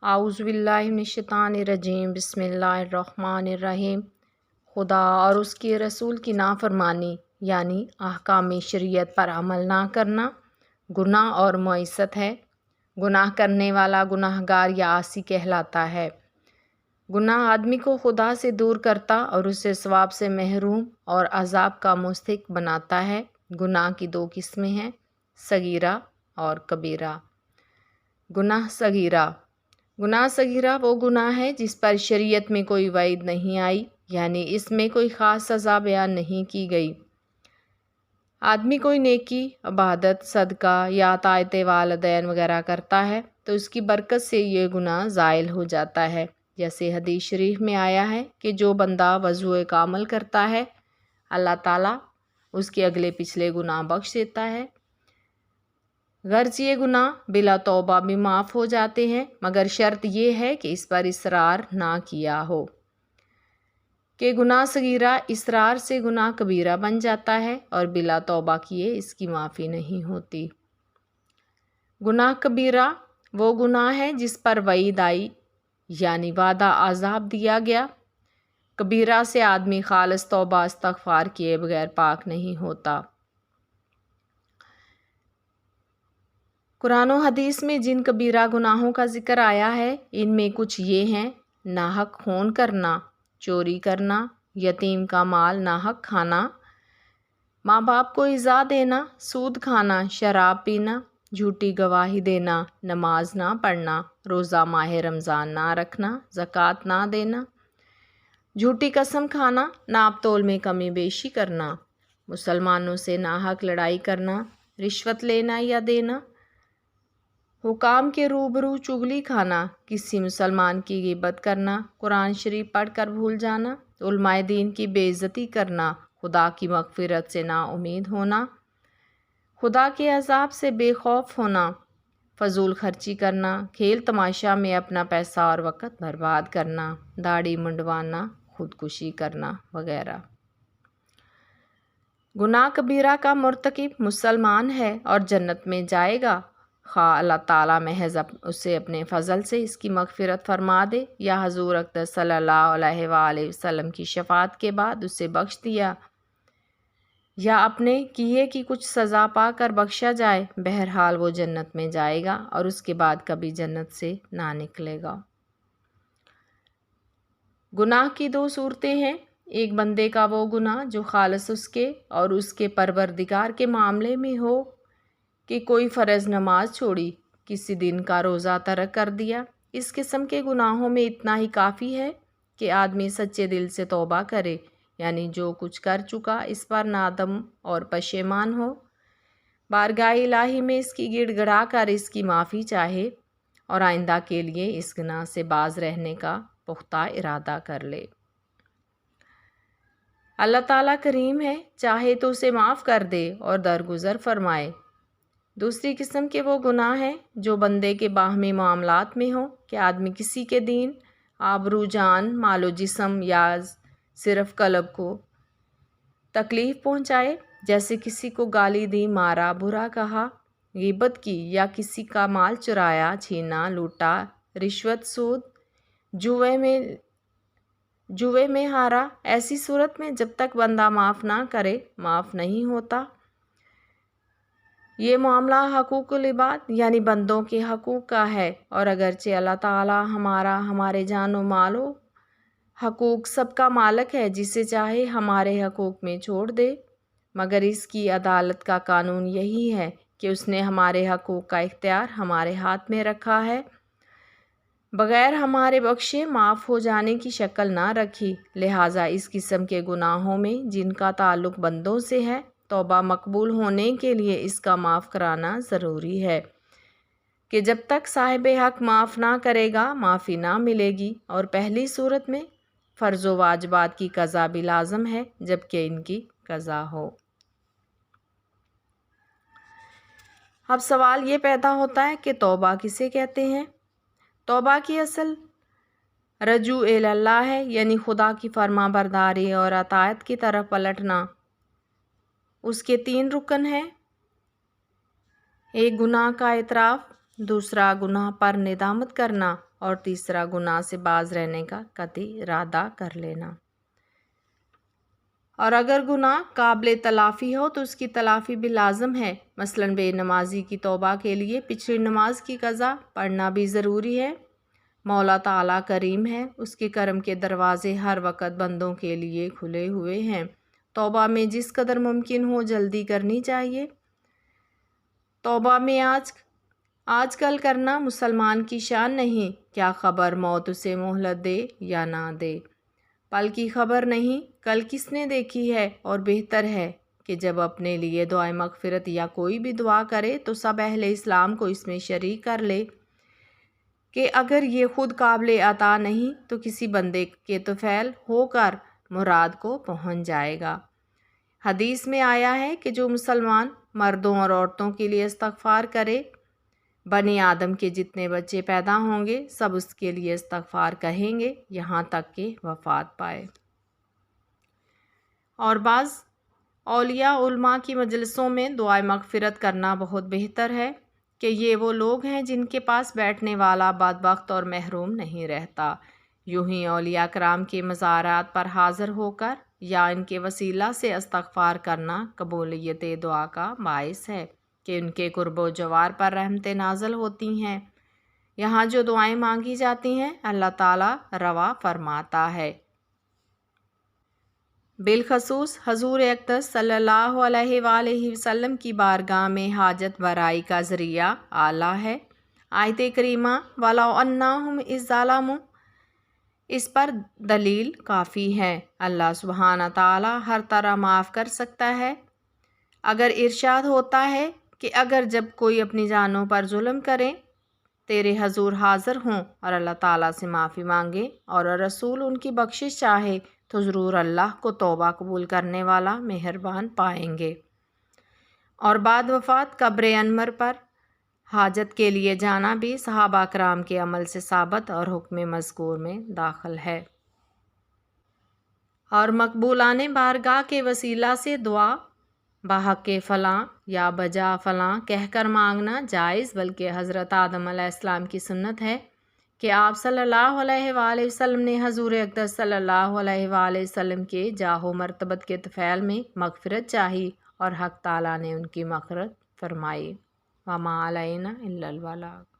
اعوذ باللہ من الشیطان الرجیم بسم اللہ الرحمن الرحیم۔ خدا اور اس کے رسول کی نافرمانی یعنی احکام شریعت پر عمل نہ کرنا گناہ اور معصیت ہے۔ گناہ کرنے والا گناہ گار یا عاصی کہلاتا ہے۔ گناہ آدمی کو خدا سے دور کرتا اور اسے ثواب سے محروم اور عذاب کا مستحق بناتا ہے۔ گناہ کی دو قسمیں ہیں، صغیرہ اور کبیرہ۔ گناہ صغیرہ وہ گناہ ہے جس پر شریعت میں کوئی وعید نہیں آئی، یعنی اس میں کوئی خاص سزا بیان نہیں کی گئی۔ آدمی کوئی نیکی، عبادت، صدقہ یا اطاعت والدین وغیرہ کرتا ہے تو اس کی برکت سے یہ گناہ زائل ہو جاتا ہے، جیسے حدیث شریف میں آیا ہے کہ جو بندہ وضو کا عمل کرتا ہے اللہ تعالیٰ اس کے اگلے پچھلے گناہ بخش دیتا ہے۔ غرض یہ گناہ بلا توبہ بھی معاف ہو جاتے ہیں، مگر شرط یہ ہے کہ اس پر اصرار نہ کیا ہو کہ گناہ صغیرہ اصرار سے گناہ کبیرہ بن جاتا ہے اور بلا توبہ کیے اس کی معافی نہیں ہوتی۔ گناہ کبیرہ وہ گناہ ہے جس پر وعید آئی، یعنی وعدہ عذاب دیا گیا۔ کبیرہ سے آدمی خالص توبہ استغفار کیے بغیر پاک نہیں ہوتا۔ قرآن و حدیث میں جن کبیرہ گناہوں کا ذکر آیا ہے ان میں کچھ یہ ہیں: ناحق خون کرنا، چوری کرنا، یتیم کا مال ناحق کھانا، ماں باپ کو ایذا دینا، سود کھانا، شراب پینا، جھوٹی گواہی دینا، نماز نہ پڑھنا، روزہ ماہ رمضان نہ رکھنا، زکوٰۃ نہ دینا، جھوٹی قسم کھانا، ناپ تول میں کمی بیشی کرنا، مسلمانوں سے ناحق لڑائی کرنا، رشوت لینا یا دینا، حکام کے روبرو چغلی کھانا، کسی مسلمان کی غیبت کرنا، قرآن شریف پڑھ کر بھول جانا، علماء دین کی بے عزتی کرنا، خدا کی مغفرت سے نا امید ہونا، خدا کے عذاب سے بے خوف ہونا، فضول خرچی کرنا، کھیل تماشا میں اپنا پیسہ اور وقت برباد کرنا، داڑھی منڈوانا، خودکشی کرنا وغیرہ۔ گناہ کبیرہ کا مرتکب مسلمان ہے اور جنت میں جائے گا، خواہ اللہ تعالیٰ محض اسے اپنے فضل سے اس کی مغفرت فرما دے یا حضور اقدس صلی اللہ علیہ وآلہ وسلم کی شفاعت کے بعد اسے بخش دیا، یا اپنے کیے کی کچھ سزا پا کر بخشا جائے، بہرحال وہ جنت میں جائے گا اور اس کے بعد کبھی جنت سے نہ نکلے گا۔ گناہ کی دو صورتیں ہیں: ایک بندے کا وہ گناہ جو خالص اس کے اور اس کے پروردگار کے معاملے میں ہو کہ کوئی فرض نماز چھوڑی، کسی دن کا روزہ ترک کر دیا۔ اس قسم کے گناہوں میں اتنا ہی کافی ہے کہ آدمی سچے دل سے توبہ کرے، یعنی جو کچھ کر چکا اس پر نادم اور پشیمان ہو، بارگاہ الہی میں اس کی گڑ گڑا کر اس کی معافی چاہے اور آئندہ کے لیے اس گناہ سے باز رہنے کا پختہ ارادہ کر لے۔ اللہ تعالیٰ کریم ہے، چاہے تو اسے معاف کر دے اور درگزر فرمائے۔ دوسری قسم کے وہ گناہ ہیں جو بندے کے باہمی معاملات میں ہوں کہ آدمی کسی کے دین، آبرو، جان، مال و جسم یا صرف قلب کو تکلیف پہنچائے، جیسے کسی کو گالی دی، مارا، برا کہا، غیبت کی یا کسی کا مال چرایا، چھینا، لوٹا، رشوت، سود، جوئے میں ہارا۔ ایسی صورت میں جب تک بندہ معاف نہ کرے معاف نہیں ہوتا۔ یہ معاملہ حقوق العباد یعنی بندوں کے حقوق کا ہے، اور اگرچہ اللہ تعالیٰ ہمارے جان و مال و حقوق سب کا مالک ہے، جسے چاہے ہمارے حقوق میں چھوڑ دے، مگر اس کی عدالت کا قانون یہی ہے کہ اس نے ہمارے حقوق کا اختیار ہمارے ہاتھ میں رکھا ہے، بغیر ہمارے بخشے معاف ہو جانے کی شکل نہ رکھی۔ لہٰذا اس قسم کے گناہوں میں جن کا تعلق بندوں سے ہے، توبہ مقبول ہونے کے لیے اس کا معاف کرانا ضروری ہے کہ جب تک صاحب حق معاف نہ کرے گا معافی نہ ملے گی، اور پہلی صورت میں فرض و واجبات کی قضا بھی لازم ہے جبکہ ان کی قضا ہو۔ اب سوال یہ پیدا ہوتا ہے کہ توبہ کسے کہتے ہیں؟ توبہ کی اصل رجوع اللہ ہے، یعنی خدا کی فرما برداری اور اطاعت کی طرف پلٹنا۔ اس کے 3 رکن ہیں: ایک گناہ کا اعتراف، دوسرا گناہ پر ندامت کرنا، اور تیسرا گناہ سے باز رہنے کا قطعی ارادہ کر لینا۔ اور اگر گناہ قابل تلافی ہو تو اس کی تلافی بھی لازم ہے، مثلاً بے نمازی کی توبہ کے لیے پچھلی نماز کی قضا پڑھنا بھی ضروری ہے۔ مولا تعالیٰ کریم ہے، اس کے کرم کے دروازے ہر وقت بندوں کے لیے کھلے ہوئے ہیں۔ توبہ میں جس قدر ممکن ہو جلدی کرنی چاہیے۔ توبہ میں آج کل کرنا مسلمان کی شان نہیں، کیا خبر موت اسے مہلت دے یا نہ دے۔ پل کی خبر نہیں کل کس نے دیکھی ہے، اور بہتر ہے کہ جب اپنے لیے دعائے مغفرت یا کوئی بھی دعا کرے تو سب اہل اسلام کو اس میں شریک کر لے کہ اگر یہ خود قابل عطا نہیں تو کسی بندے کے طفیل ہو کر مراد کو پہنچ جائے گا۔ حدیث میں آیا ہے کہ جو مسلمان مردوں اور عورتوں کے لیے استغفار کرے، بنی آدم کے جتنے بچے پیدا ہوں گے سب اس کے لیے استغفار کہیں گے یہاں تک کہ وفات پائے۔ اور بعض اولیاء علماء کی مجلسوں میں دعائے مغفرت کرنا بہت بہتر ہے کہ یہ وہ لوگ ہیں جن کے پاس بیٹھنے والا بدبخت اور محروم نہیں رہتا۔ یوں ہی اولیاء کرام کے مزارات پر حاضر ہو کر یا ان کے وسیلہ سے استغفار کرنا قبولیت دعا کا باعث ہے کہ ان کے قرب و جوار پر رحمتیں نازل ہوتی ہیں۔ یہاں جو دعائیں مانگی جاتی ہیں اللہ تعالیٰ روا فرماتا ہے۔ بالخصوص حضور اقدس صلی اللہ علیہ وآلہ وسلم کی بارگاہ میں حاجت برائی کا ذریعہ اعلیٰ ہے۔ آیت کریمہ وَلَوْ أَنَّهُمْ إِذْ ظَلَمُوا اس پر دلیل کافی ہے۔ اللہ سبحانہ تعالیٰ ہر طرح معاف کر سکتا ہے۔ اگر ارشاد ہوتا ہے کہ اگر جب کوئی اپنی جانوں پر ظلم کرے تیرے حضور حاضر ہوں اور اللہ تعالیٰ سے معافی مانگے اور رسول ان کی بخشش چاہے تو ضرور اللہ کو توبہ قبول کرنے والا مہربان پائیں گے۔ اور بعد وفات قبر انور پر حاجت کے لیے جانا بھی صحابہ کرام کے عمل سے ثابت اور حکم مذکور میں داخل ہے۔ اور مقبولان بارگاہ کے وسیلہ سے دعا بحق فلاں یا بجا فلاں کہہ کر مانگنا جائز، بلکہ حضرت آدم علیہ السلام کی سنت ہے کہ آپ صلی اللہ علیہ وآلہ وسلم نے حضور اقدس صلی اللہ علیہ وآلہ وسلم کے جاہ و مرتبت کے طفیل میں مغفرت چاہی اور حق تعالیٰ نے ان کی مغفرت فرمائی۔ وما علینا الا البلاغ۔